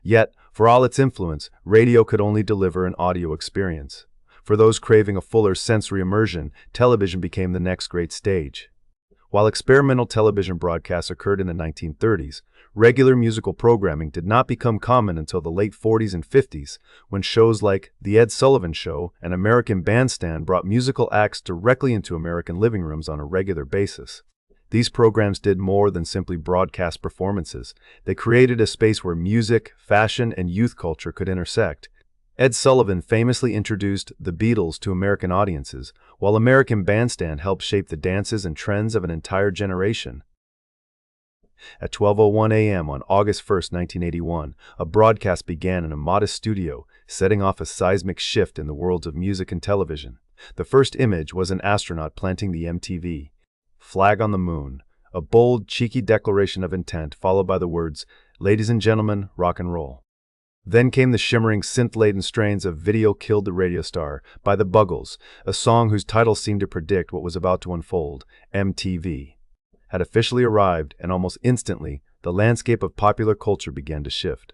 Yet, for all its influence, radio could only deliver an audio experience. For those craving a fuller sensory immersion, television became the next great stage. While experimental television broadcasts occurred in the 1930s, regular musical programming did not become common until the late 40s and 50s, when shows like The Ed Sullivan Show and American Bandstand brought musical acts directly into American living rooms on a regular basis. These programs did more than simply broadcast performances. They created a space where music, fashion, and youth culture could intersect. Ed Sullivan famously introduced the Beatles to American audiences, while American Bandstand helped shape the dances and trends of an entire generation. At 12:01 a.m. on August 1, 1981, a broadcast began in a modest studio, setting off a seismic shift in the worlds of music and television. The first image was an astronaut planting the MTV flag on the moon, a bold, cheeky declaration of intent followed by the words, "Ladies and gentlemen, rock and roll." Then came the shimmering synth-laden strains of "Video Killed the Radio Star" by the Buggles, a song whose title seemed to predict what was about to unfold. MTV had officially arrived, and almost instantly, the landscape of popular culture began to shift.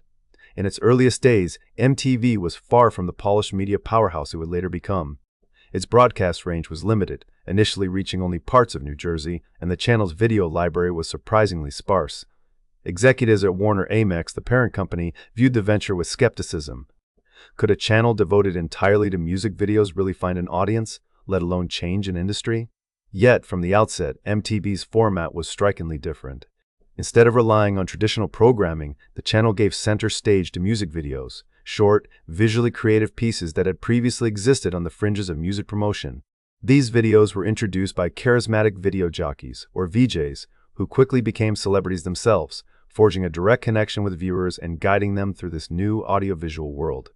In its earliest days, MTV was far from the polished media powerhouse it would later become. Its broadcast range was limited, initially reaching only parts of New Jersey, and the channel's video library was surprisingly sparse. Executives at Warner-Amex, the parent company, viewed the venture with skepticism. Could a channel devoted entirely to music videos really find an audience, let alone change an industry? Yet, from the outset, MTV's format was strikingly different. Instead of relying on traditional programming, the channel gave center stage to music videos, short, visually creative pieces that had previously existed on the fringes of music promotion. These videos were introduced by charismatic video jockeys, or VJs, who quickly became celebrities themselves, forging a direct connection with viewers and guiding them through this new audiovisual world.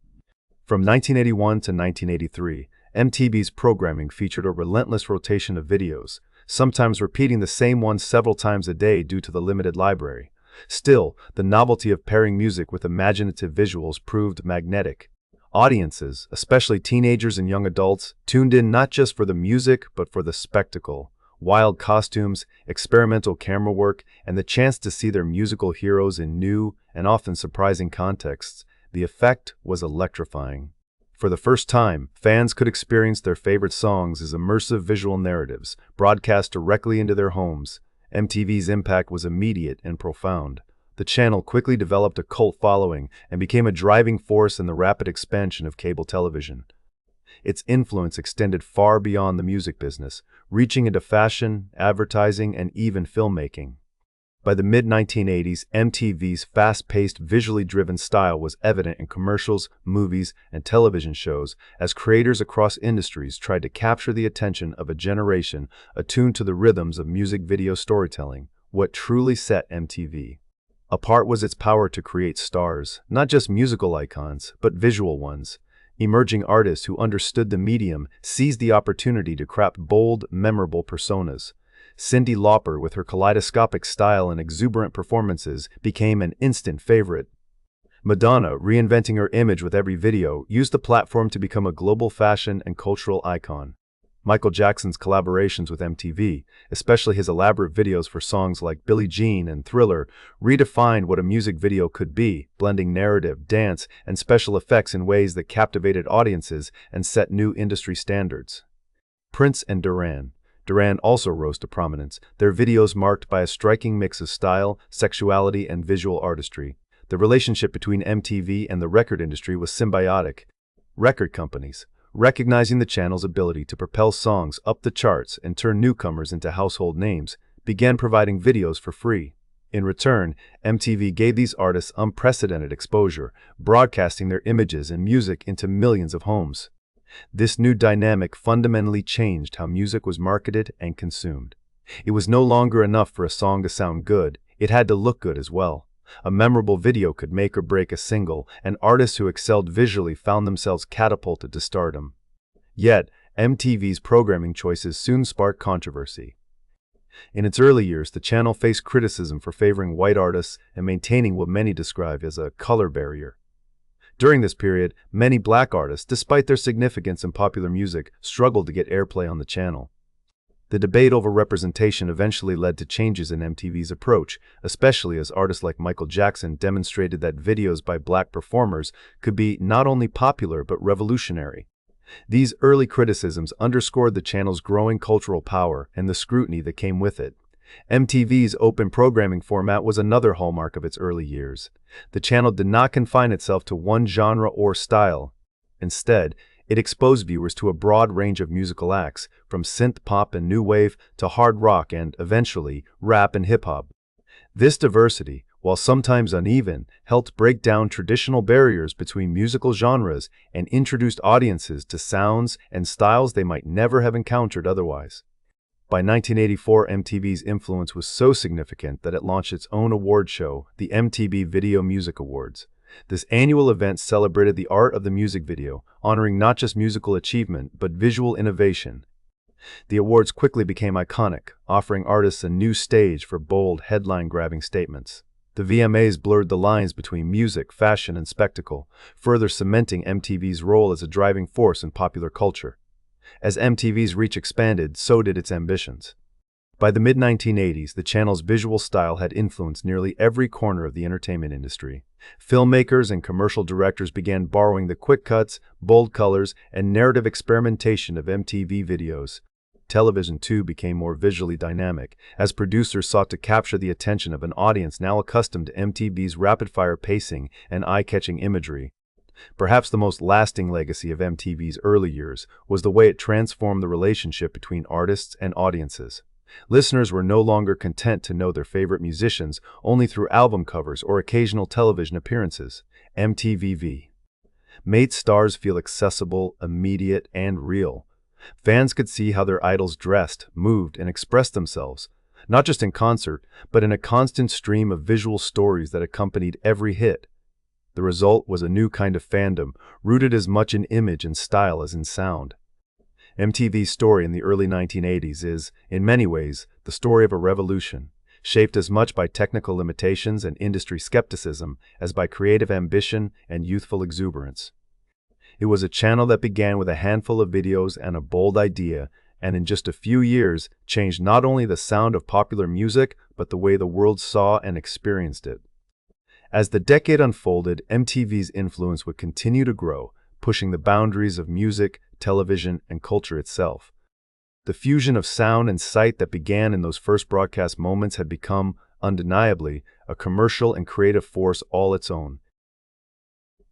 From 1981 to 1983, MTV's programming featured a relentless rotation of videos, sometimes repeating the same one several times a day due to the limited library. Still, the novelty of pairing music with imaginative visuals proved magnetic. Audiences, especially teenagers and young adults, tuned in not just for the music but for the spectacle. Wild costumes, experimental camera work, and the chance to see their musical heroes in new and often surprising contexts. The effect was electrifying. For the first time, fans could experience their favorite songs as immersive visual narratives, broadcast directly into their homes. MTV's impact was immediate and profound. The channel quickly developed a cult following and became a driving force in the rapid expansion of cable television. Its influence extended far beyond the music business, reaching into fashion, advertising, and even filmmaking. By the mid-1980s, MTV's fast-paced, visually driven style was evident in commercials, movies, and television shows as creators across industries tried to capture the attention of a generation attuned to the rhythms of music video storytelling. What truly set MTV apart was its power to create stars, not just musical icons, but visual ones. Emerging artists who understood the medium seized the opportunity to craft bold, memorable personas. Cyndi Lauper, with her kaleidoscopic style and exuberant performances, became an instant favorite. Madonna, reinventing her image with every video, used the platform to become a global fashion and cultural icon. Michael Jackson's collaborations with MTV, especially his elaborate videos for songs like Billie Jean and Thriller, redefined what a music video could be, blending narrative, dance, and special effects in ways that captivated audiences and set new industry standards. Prince and Duran also rose to prominence, their videos marked by a striking mix of style, sexuality, and visual artistry. The relationship between MTV and the record industry was symbiotic. Record companies, recognizing the channel's ability to propel songs up the charts and turn newcomers into household names, began providing videos for free. In return, MTV gave these artists unprecedented exposure, broadcasting their images and music into millions of homes. This new dynamic fundamentally changed how music was marketed and consumed. It was no longer enough for a song to sound good, it had to look good as well. A memorable video could make or break a single, and artists who excelled visually found themselves catapulted to stardom. Yet, MTV's programming choices soon sparked controversy. In its early years, the channel faced criticism for favoring white artists and maintaining what many describe as a color barrier. During this period, many black artists, despite their significance in popular music, struggled to get airplay on the channel. The debate over representation eventually led to changes in MTV's approach, especially as artists like Michael Jackson demonstrated that videos by black performers could be not only popular but revolutionary. These early criticisms underscored the channel's growing cultural power and the scrutiny that came with it. MTV's open programming format was another hallmark of its early years. The channel did not confine itself to one genre or style. Instead, it exposed viewers to a broad range of musical acts, from synth pop and new wave to hard rock and, eventually, rap and hip-hop. This diversity, while sometimes uneven, helped break down traditional barriers between musical genres and introduced audiences to sounds and styles they might never have encountered otherwise. By 1984, MTV's influence was so significant that it launched its own award show, the MTV Video Music Awards. This annual event celebrated the art of the music video, honoring not just musical achievement, but visual innovation. The awards quickly became iconic, offering artists a new stage for bold, headline-grabbing statements. The VMAs blurred the lines between music, fashion, and spectacle, further cementing MTV's role as a driving force in popular culture. As MTV's reach expanded, so did its ambitions. By the mid-1980s, the channel's visual style had influenced nearly every corner of the entertainment industry. Filmmakers and commercial directors began borrowing the quick cuts, bold colors, and narrative experimentation of MTV videos. Television, too, became more visually dynamic, as producers sought to capture the attention of an audience now accustomed to MTV's rapid-fire pacing and eye-catching imagery. Perhaps the most lasting legacy of MTV's early years was the way it transformed the relationship between artists and audiences. Listeners were no longer content to know their favorite musicians only through album covers or occasional television appearances. MTV made stars feel accessible, immediate, and real. Fans could see how their idols dressed, moved, and expressed themselves, not just in concert, but in a constant stream of visual stories that accompanied every hit. The result was a new kind of fandom, rooted as much in image and style as in sound. MTV's story in the early 1980s is, in many ways, the story of a revolution, shaped as much by technical limitations and industry skepticism as by creative ambition and youthful exuberance. It was a channel that began with a handful of videos and a bold idea, and in just a few years changed not only the sound of popular music, but the way the world saw and experienced it. As the decade unfolded, MTV's influence would continue to grow, pushing the boundaries of music, television, and culture itself. The fusion of sound and sight that began in those first broadcast moments had become, undeniably, a commercial and creative force all its own.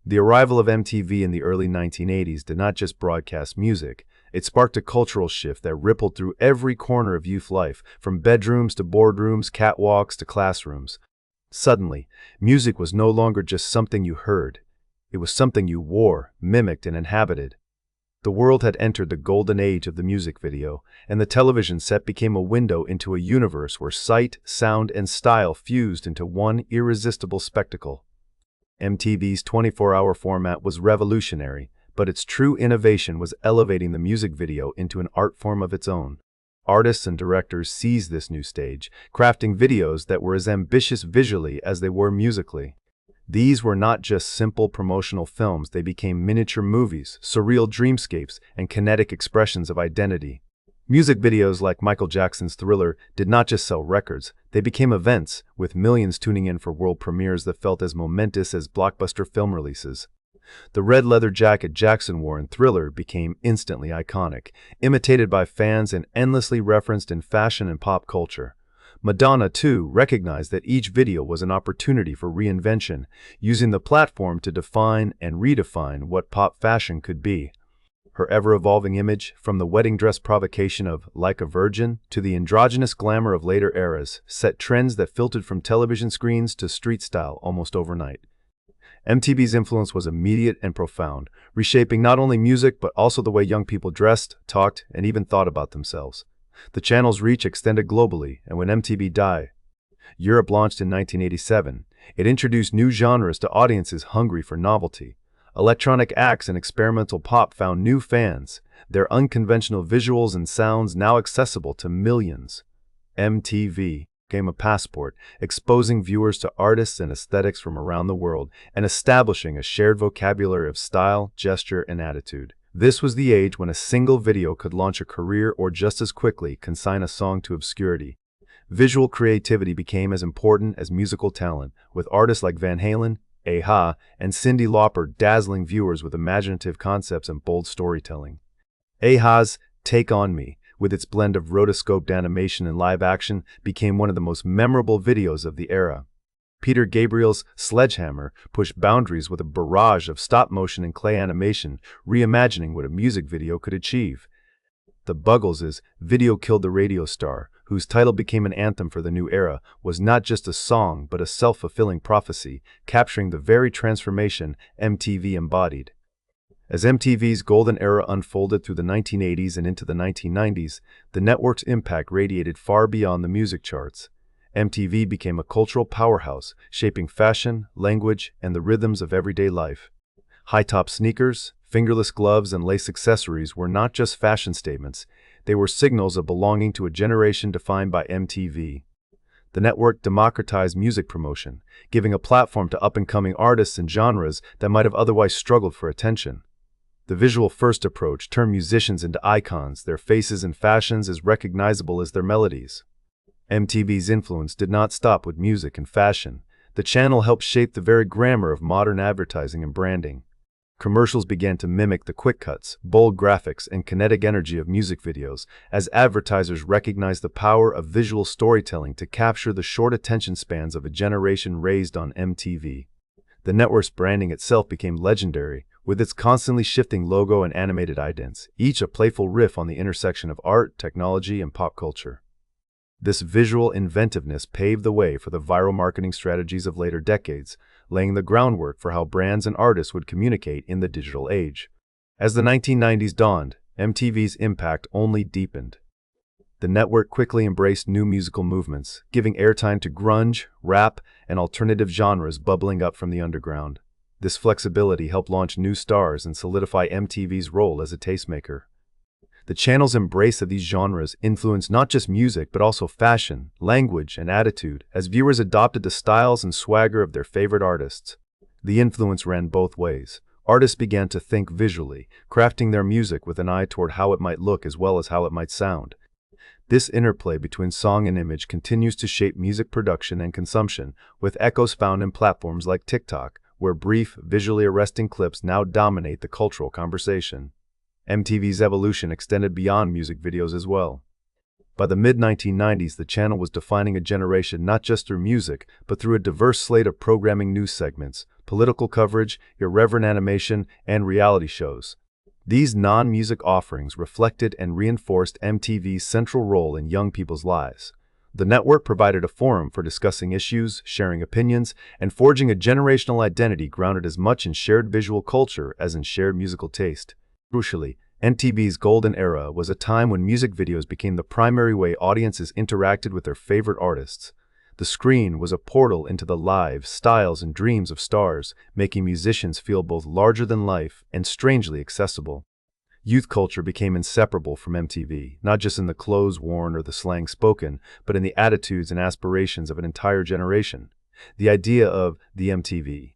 The arrival of MTV in the early 1980s did not just broadcast music. It sparked a cultural shift that rippled through every corner of youth life, from bedrooms to boardrooms, catwalks to classrooms. Suddenly, music was no longer just something you heard. It was something you wore, mimicked, and inhabited. The world had entered the golden age of the music video, and the television set became a window into a universe where sight, sound, and style fused into one irresistible spectacle. MTV's 24-hour format was revolutionary, but its true innovation was elevating the music video into an art form of its own. Artists and directors seized this new stage, crafting videos that were as ambitious visually as they were musically. These were not just simple promotional films, they became miniature movies, surreal dreamscapes, and kinetic expressions of identity. Music videos like Michael Jackson's Thriller did not just sell records, they became events, with millions tuning in for world premieres that felt as momentous as blockbuster film releases. The red leather jacket Jackson wore in Thriller became instantly iconic, imitated by fans and endlessly referenced in fashion and pop culture. Madonna, too, recognized that each video was an opportunity for reinvention, using the platform to define and redefine what pop fashion could be. Her ever-evolving image, from the wedding dress provocation of Like a Virgin to the androgynous glamour of later eras, set trends that filtered from television screens to street style almost overnight. MTV's influence was immediate and profound, reshaping not only music but also the way young people dressed, talked, and even thought about themselves. The channel's reach extended globally, and when MTV died, Europe launched in 1987. It introduced new genres to audiences hungry for novelty. Electronic acts and experimental pop found new fans, their unconventional visuals and sounds now accessible to millions. MTV became a passport, exposing viewers to artists and aesthetics from around the world and establishing a shared vocabulary of style, gesture, and attitude. This was the age when a single video could launch a career or just as quickly consign a song to obscurity. Visual creativity became as important as musical talent, with artists like Van Halen, a-ha, and Cyndi Lauper dazzling viewers with imaginative concepts and bold storytelling. a-ha's Take On Me, with its blend of rotoscoped animation and live action, became one of the most memorable videos of the era. Peter Gabriel's Sledgehammer pushed boundaries with a barrage of stop-motion and clay animation, reimagining what a music video could achieve. The Buggles' Video Killed the Radio Star, whose title became an anthem for the new era, was not just a song but a self-fulfilling prophecy, capturing the very transformation MTV embodied. As MTV's golden era unfolded through the 1980s and into the 1990s, the network's impact radiated far beyond the music charts. MTV became a cultural powerhouse, shaping fashion, language, and the rhythms of everyday life. High-top sneakers, fingerless gloves, and lace accessories were not just fashion statements, they were signals of belonging to a generation defined by MTV. The network democratized music promotion, giving a platform to up-and-coming artists and genres that might have otherwise struggled for attention. The visual-first approach turned musicians into icons, their faces and fashions as recognizable as their melodies. MTV's influence did not stop with music and fashion. The channel helped shape the very grammar of modern advertising and branding. Commercials began to mimic the quick cuts, bold graphics, and kinetic energy of music videos, as advertisers recognized the power of visual storytelling to capture the short attention spans of a generation raised on MTV. The network's branding itself became legendary, with its constantly shifting logo and animated idents, each a playful riff on the intersection of art, technology, and pop culture. This visual inventiveness paved the way for the viral marketing strategies of later decades, laying the groundwork for how brands and artists would communicate in the digital age. As the 1990s dawned, MTV's impact only deepened. The network quickly embraced new musical movements, giving airtime to grunge, rap, and alternative genres bubbling up from the underground. This flexibility helped launch new stars and solidify MTV's role as a tastemaker. The channel's embrace of these genres influenced not just music but also fashion, language, and attitude, as viewers adopted the styles and swagger of their favorite artists. The influence ran both ways. Artists began to think visually, crafting their music with an eye toward how it might look as well as how it might sound. This interplay between song and image continues to shape music production and consumption, with echoes found in platforms like TikTok, where brief, visually arresting clips now dominate the cultural conversation. MTV's evolution extended beyond music videos as well. By the mid-1990s, the channel was defining a generation not just through music, but through a diverse slate of programming news segments, political coverage, irreverent animation, and reality shows. These non-music offerings reflected and reinforced MTV's central role in young people's lives. The network provided a forum for discussing issues, sharing opinions, and forging a generational identity grounded as much in shared visual culture as in shared musical taste. Crucially, MTV's golden era was a time when music videos became the primary way audiences interacted with their favorite artists. The screen was a portal into the lives, styles, and dreams of stars, making musicians feel both larger than life and strangely accessible. Youth culture became inseparable from MTV, not just in the clothes worn or the slang spoken, but in the attitudes and aspirations of an entire generation. The idea of the MTV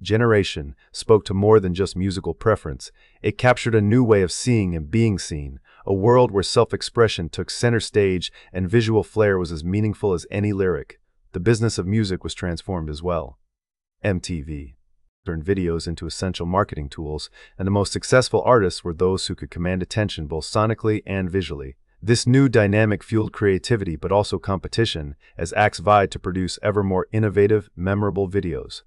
generation spoke to more than just musical preference. It captured a new way of seeing and being seen, a world where self-expression took center stage and visual flair was as meaningful as any lyric. The business of music was transformed as well. MTV turned videos into essential marketing tools, and the most successful artists were those who could command attention both sonically and visually. This new dynamic fueled creativity but also competition, as acts vied to produce ever more innovative, memorable videos.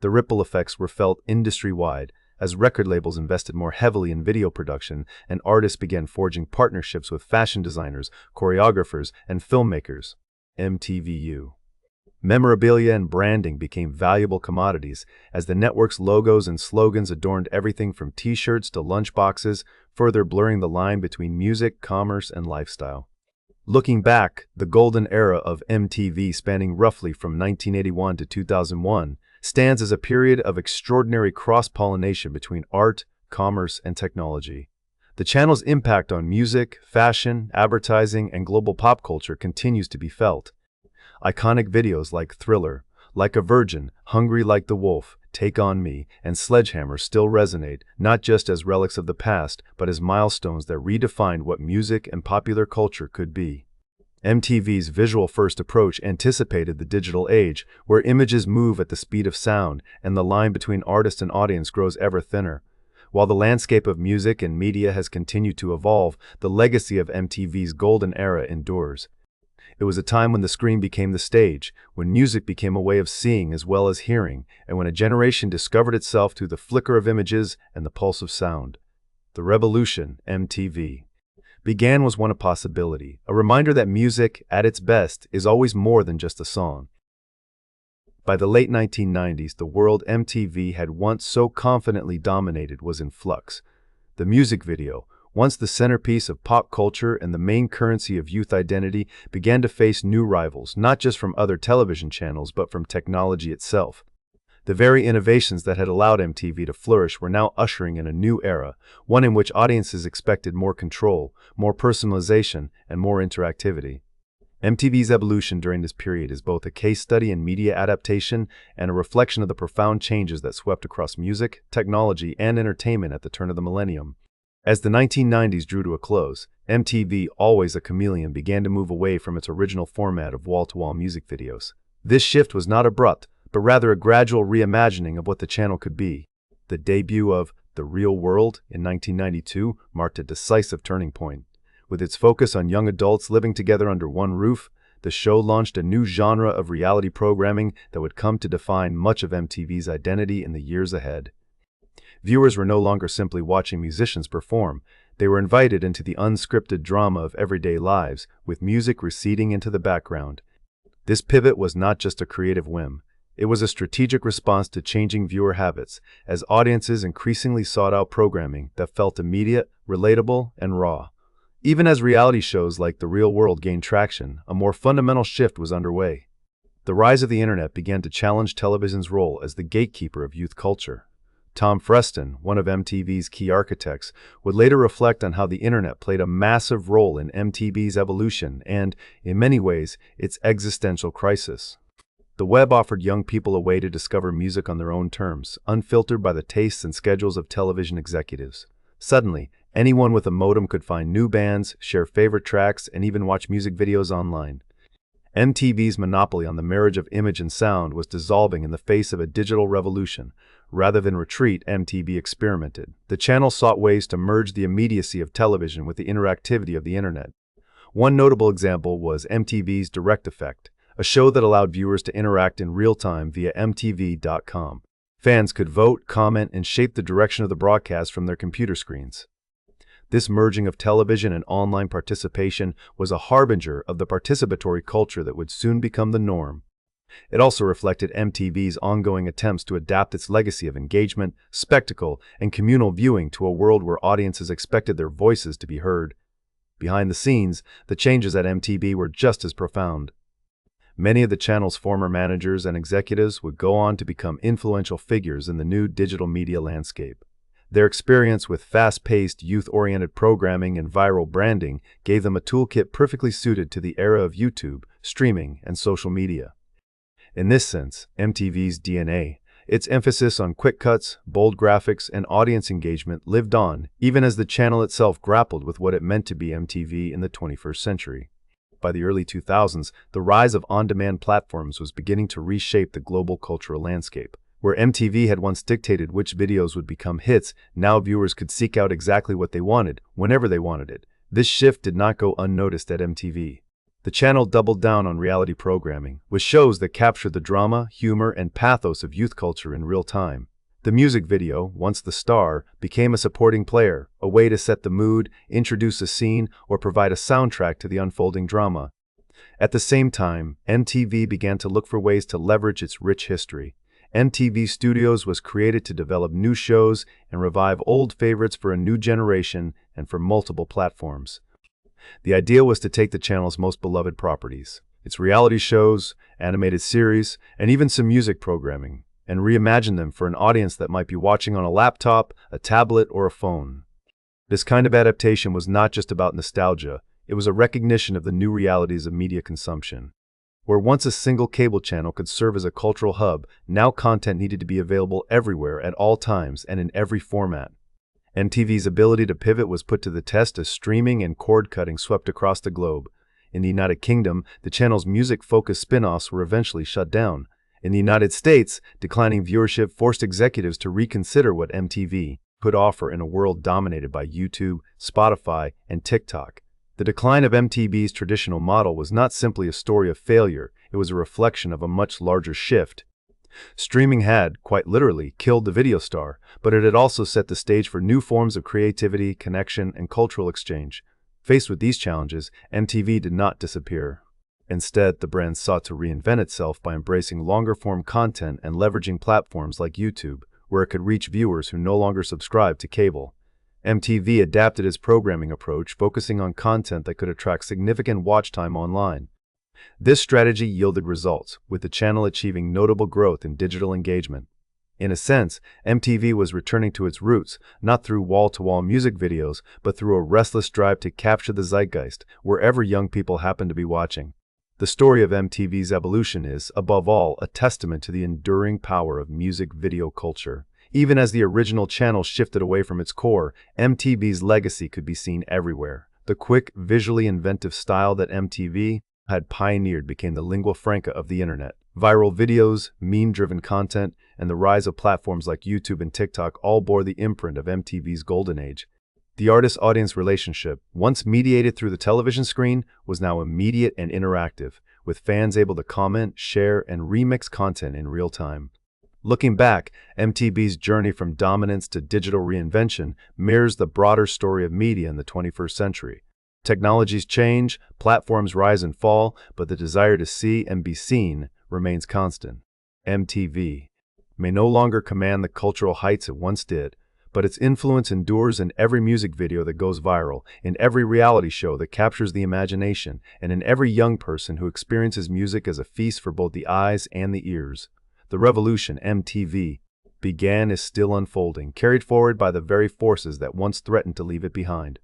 The ripple effects were felt industry-wide, as record labels invested more heavily in video production and artists began forging partnerships with fashion designers, choreographers, and filmmakers. MTVU. Memorabilia and branding became valuable commodities, as the network's logos and slogans adorned everything from t-shirts to lunchboxes, further blurring the line between music, commerce, and lifestyle. Looking back, the golden era of MTV, spanning roughly from 1981 to 2001, stands as a period of extraordinary cross-pollination between art, commerce, and technology. The channel's impact on music, fashion, advertising, and global pop culture continues to be felt. Iconic videos like Thriller, Like a Virgin, Hungry Like the Wolf, Take On Me, and Sledgehammer still resonate, not just as relics of the past, but as milestones that redefined what music and popular culture could be. MTV's visual-first approach anticipated the digital age, where images move at the speed of sound and the line between artist and audience grows ever thinner. While the landscape of music and media has continued to evolve, the legacy of MTV's golden era endures. It was a time when the screen became the stage, when music became a way of seeing as well as hearing, and when a generation discovered itself through the flicker of images and the pulse of sound. The revolution, MTV, began was one of possibility, a reminder that music, at its best, is always more than just a song. By the late 1990s, the world MTV had once so confidently dominated was in flux. The music video, once the centerpiece of pop culture and the main currency of youth identity, began to face new rivals, not just from other television channels but from technology itself. The very innovations that had allowed MTV to flourish were now ushering in a new era, one in which audiences expected more control, more personalization, and more interactivity. MTV's evolution during this period is both a case study in media adaptation and a reflection of the profound changes that swept across music, technology, and entertainment at the turn of the millennium. As the 1990s drew to a close, MTV, always a chameleon, began to move away from its original format of wall-to-wall music videos. This shift was not abrupt, but rather a gradual reimagining of what the channel could be. The debut of The Real World in 1992 marked a decisive turning point. With its focus on young adults living together under one roof, the show launched a new genre of reality programming that would come to define much of MTV's identity in the years ahead. Viewers were no longer simply watching musicians perform. They were invited into the unscripted drama of everyday lives, with music receding into the background. This pivot was not just a creative whim. It was a strategic response to changing viewer habits, as audiences increasingly sought out programming that felt immediate, relatable, and raw. Even as reality shows like The Real World gained traction, a more fundamental shift was underway. The rise of the internet began to challenge television's role as the gatekeeper of youth culture. Tom Freston, one of MTV's key architects, would later reflect on how the internet played a massive role in MTV's evolution and, in many ways, its existential crisis. The web offered young people a way to discover music on their own terms, unfiltered by the tastes and schedules of television executives. Suddenly, anyone with a modem could find new bands, share favorite tracks, and even watch music videos online. MTV's monopoly on the marriage of image and sound was dissolving in the face of a digital revolution. Rather than retreat, MTV experimented. The channel sought ways to merge the immediacy of television with the interactivity of the internet. One notable example was MTV's Direct Effect, a show that allowed viewers to interact in real time via MTV.com. Fans could vote, comment, and shape the direction of the broadcast from their computer screens. This merging of television and online participation was a harbinger of the participatory culture that would soon become the norm. It also reflected MTV's ongoing attempts to adapt its legacy of engagement, spectacle, and communal viewing to a world where audiences expected their voices to be heard. Behind the scenes, the changes at MTV were just as profound. Many of the channel's former managers and executives would go on to become influential figures in the new digital media landscape. Their experience with fast-paced, youth-oriented programming and viral branding gave them a toolkit perfectly suited to the era of YouTube, streaming, and social media. In this sense, MTV's DNA, its emphasis on quick cuts, bold graphics, and audience engagement lived on, even as the channel itself grappled with what it meant to be MTV in the 21st century. By the early 2000s, the rise of on-demand platforms was beginning to reshape the global cultural landscape. Where MTV had once dictated which videos would become hits, now viewers could seek out exactly what they wanted, whenever they wanted it. This shift did not go unnoticed at MTV. The channel doubled down on reality programming, with shows that captured the drama, humor, and pathos of youth culture in real time. The music video, once the star, became a supporting player, a way to set the mood, introduce a scene, or provide a soundtrack to the unfolding drama. At the same time, MTV began to look for ways to leverage its rich history. MTV Studios was created to develop new shows and revive old favorites for a new generation and for multiple platforms. The idea was to take the channel's most beloved properties, its reality shows, animated series, and even some music programming, and reimagine them for an audience that might be watching on a laptop, a tablet, or a phone. This kind of adaptation was not just about nostalgia, it was a recognition of the new realities of media consumption. Where once a single cable channel could serve as a cultural hub, now content needed to be available everywhere at all times and in every format. MTV's ability to pivot was put to the test as streaming and cord-cutting swept across the globe. In the United Kingdom, the channel's music-focused spin-offs were eventually shut down. In the United States, declining viewership forced executives to reconsider what MTV could offer in a world dominated by YouTube, Spotify, and TikTok. The decline of MTV's traditional model was not simply a story of failure, it was a reflection of a much larger shift. Streaming had, quite literally, killed the video star, but it had also set the stage for new forms of creativity, connection, and cultural exchange. Faced with these challenges, MTV did not disappear. Instead, the brand sought to reinvent itself by embracing longer-form content and leveraging platforms like YouTube, where it could reach viewers who no longer subscribed to cable. MTV adapted its programming approach, focusing on content that could attract significant watch time online. This strategy yielded results, with the channel achieving notable growth in digital engagement. In a sense, MTV was returning to its roots, not through wall-to-wall music videos, but through a restless drive to capture the zeitgeist, wherever young people happen to be watching. The story of MTV's evolution is, above all, a testament to the enduring power of music video culture. Even as the original channel shifted away from its core, MTV's legacy could be seen everywhere. The quick, visually inventive style that MTV had pioneered became the lingua franca of the internet. Viral videos, meme-driven content, and the rise of platforms like YouTube and TikTok all bore the imprint of MTV's golden age. The artist-audience relationship, once mediated through the television screen, was now immediate and interactive, with fans able to comment, share, and remix content in real time. Looking back, MTV's journey from dominance to digital reinvention mirrors the broader story of media in the 21st century. Technologies change, platforms rise and fall, but the desire to see and be seen remains constant. MTV may no longer command the cultural heights it once did, but its influence endures in every music video that goes viral, in every reality show that captures the imagination, and in every young person who experiences music as a feast for both the eyes and the ears. The revolution MTV began is still unfolding, carried forward by the very forces that once threatened to leave it behind.